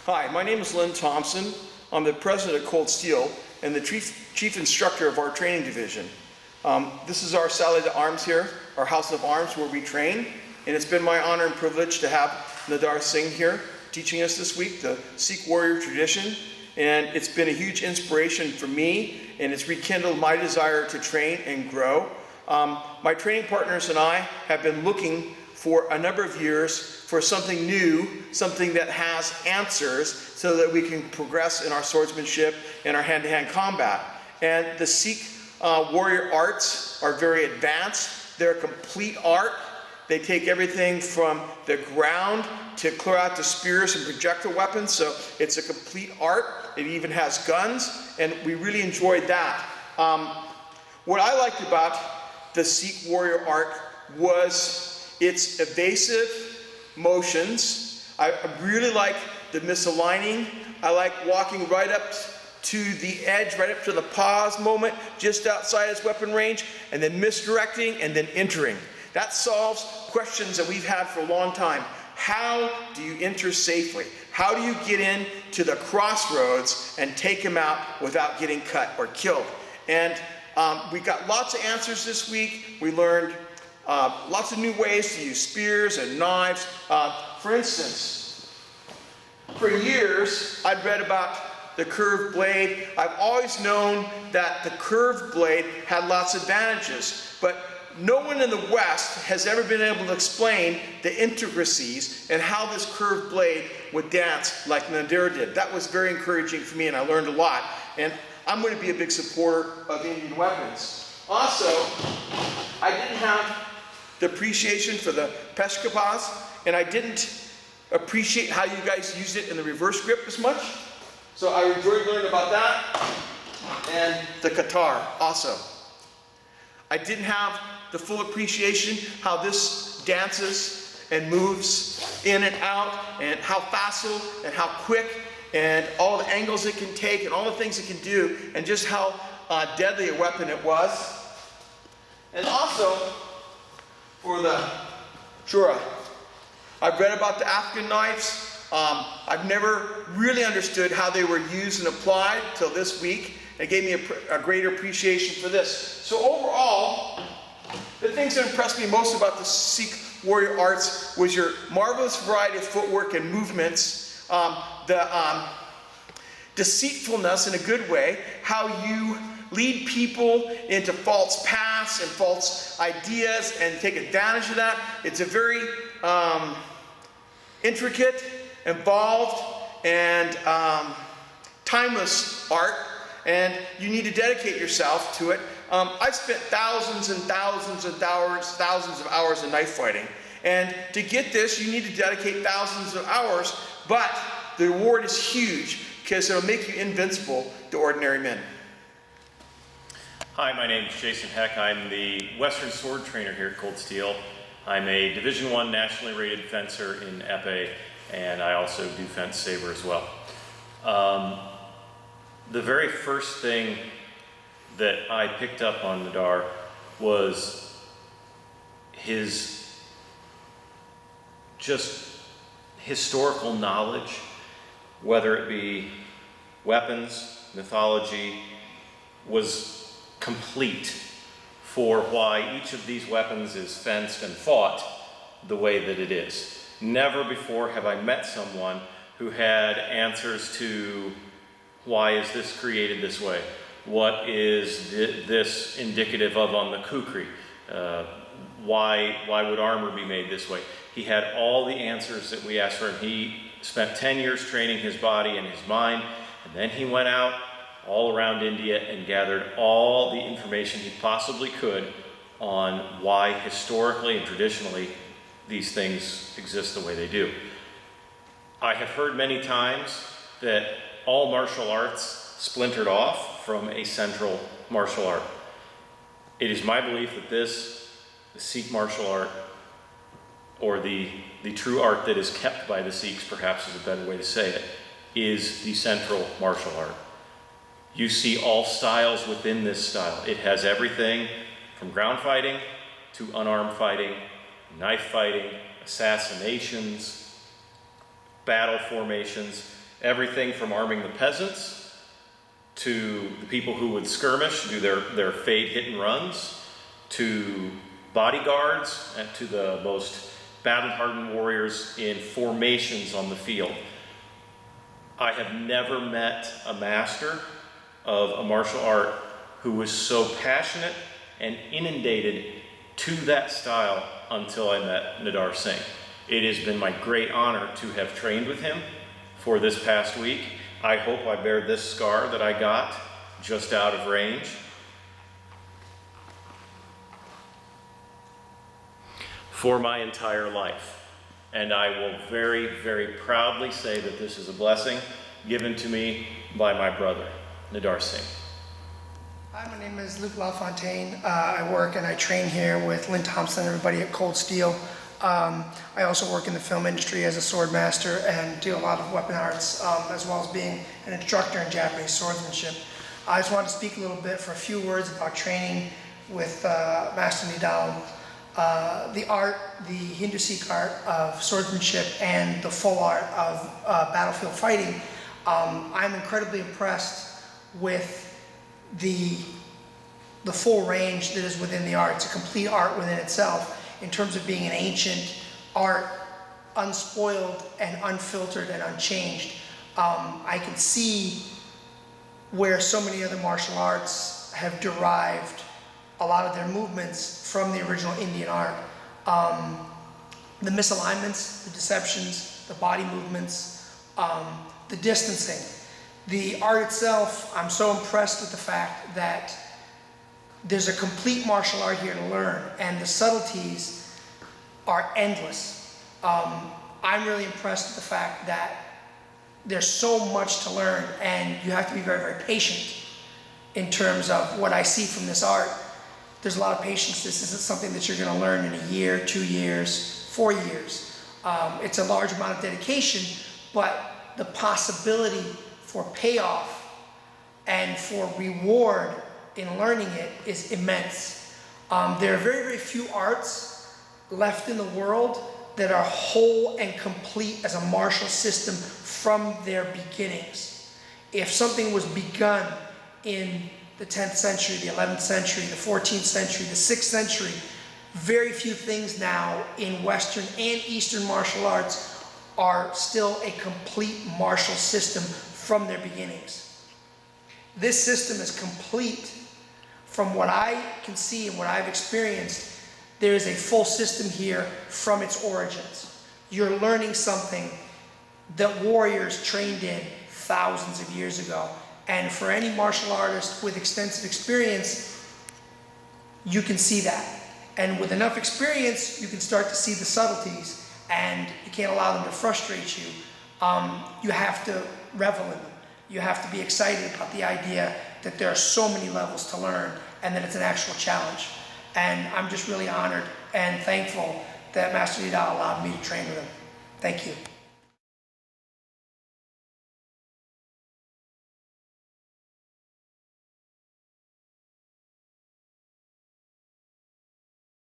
Hi, my name is Lynn Thompson. I'm the president of Cold Steel and the chief instructor of our training division. This is our Salle d'Armes here, our house of arms where we train, and it's been my honor and privilege to have Nadar Singh here teaching us this week the Sikh warrior tradition, and it's been a huge inspiration for me, and it's rekindled my desire to train and grow. My training partners and I have been looking for a number of years for something new, something that has answers so that we can progress in our swordsmanship and our hand-to-hand combat. And the Sikh warrior arts are very advanced. They're a complete art. They take everything from the ground to clear out the spears and projectile weapons, so it's a complete art. It even has guns, and we really enjoyed that. What I liked about the Sikh warrior art was its evasive motions. I really like the misaligning. I like walking right up to the edge, right up to the pause moment, just outside his weapon range, and then misdirecting and then entering. That solves questions that we've had for a long time. How do you enter safely? How do you get in to the crossroads and take him out without getting cut or killed? And we got lots of answers this week. We learned lots of new ways to use spears and knives. For instance, for years, I've read about the curved blade. I've always known that the curved blade had lots of advantages, but no one in the West has ever been able to explain the intricacies and how this curved blade would dance like Nadir did. That was very encouraging for me, and I learned a lot. And I'm going to be a big supporter of Indian weapons. Also, I didn't have the appreciation for the Peshkapas, and I didn't appreciate how you guys used it in the reverse grip as much. So I enjoyed learning about that. And the Qatar also. I didn't have the full appreciation how this dances and moves in and out, and how facile and how quick, and all the angles it can take and all the things it can do, and just how deadly a weapon it was. And also, for the Shura, I've read about the Afghan knives. I've never really understood how they were used and applied till this week. It gave me a greater appreciation for this. So overall, the things that impressed me most about the Sikh warrior arts was your marvelous variety of footwork and movements, the deceitfulness in a good way, how you lead people into false paths and false ideas and take advantage of that. It's a very intricate, involved, and timeless art, and you need to dedicate yourself to it. I've spent thousands and thousands of hours in knife fighting, and to get this, you need to dedicate thousands of hours, but the reward is huge because it'll make you invincible to ordinary men. Hi, my name is Jason Heck. I'm the Western Sword Trainer here at Cold Steel. I'm a Division I nationally rated fencer in epee, and I also do fence saber as well. The very first thing that I picked up on Nadar was his just historical knowledge, whether it be weapons, mythology, was complete for why each of these weapons is fenced and fought the way that it is. Never before have I met someone who had answers to why is this created this way? What is this indicative of on the kukri? Why would armor be made this way? He had all the answers that we asked for him. He spent 10 years training his body and his mind, and then he went out all around India and gathered all the information he possibly could on why historically and traditionally these things exist the way they do. I have heard many times that all martial arts splintered off from a central martial art. It is my belief that the Sikh martial art, or the true art that is kept by the Sikhs, perhaps is a better way to say it, is the central martial art. You see all styles within this style. It has everything from ground fighting to unarmed fighting, knife fighting, assassinations, battle formations. everything from arming the peasants to the people who would skirmish, do their fade hit and runs, to bodyguards, and to the most battle-hardened warriors in formations on the field. I have never met a master of a martial art who was so passionate and inundated to that style until I met Nadar Singh. It has been my great honor to have trained with him for this past week. I hope I bear this scar that I got just out of range. For my entire life. And I will very, very proudly say that this is a blessing given to me by my brother, Nadar Singh. Hi, my name is Luke LaFontaine. I work and I train here with Lynn Thompson, everybody at Cold Steel. I also work in the film industry as a sword master and do a lot of weapon arts, as well as being an instructor in Japanese swordsmanship. I just wanted to speak a little bit for a few words about training with Master Nidal. The art, the Hindu Sikh art of swordsmanship and the full art of battlefield fighting, I'm incredibly impressed with the full range that is within the art. It's a complete art within itself in terms of being an ancient art, unspoiled and unfiltered and unchanged. I can see where so many other martial arts have derived a lot of their movements from the original Indian art. The misalignments, the deceptions, the body movements, the distancing. The art itself, I'm so impressed with the fact that there's a complete martial art here to learn, and the subtleties are endless. I'm really impressed with the fact that there's so much to learn, and you have to be very, very patient in terms of what I see from this art. There's a lot of patience. This isn't something that you're going to learn in a year, 2 years, 4 years. It's a large amount of dedication, but the possibility for payoff and for reward in learning it is immense. There are very, very few arts left in the world that are whole and complete as a martial system from their beginnings. If something was begun in the 10th century, the 11th century, the 14th century, the 6th century, very few things now in Western and Eastern martial arts are still a complete martial system from their beginnings. This system is complete. From what I can see and what I've experienced, there is a full system here from its origins. You're learning something that warriors trained in thousands of years ago. And for any martial artist with extensive experience, you can see that. And with enough experience, you can start to see the subtleties, and you can't allow them to frustrate you. You have to revel in them. You have to be excited about the idea that there are so many levels to learn and that it's an actual challenge. And I'm just really honored and thankful that Master Nidal allowed me to train with him. Thank you.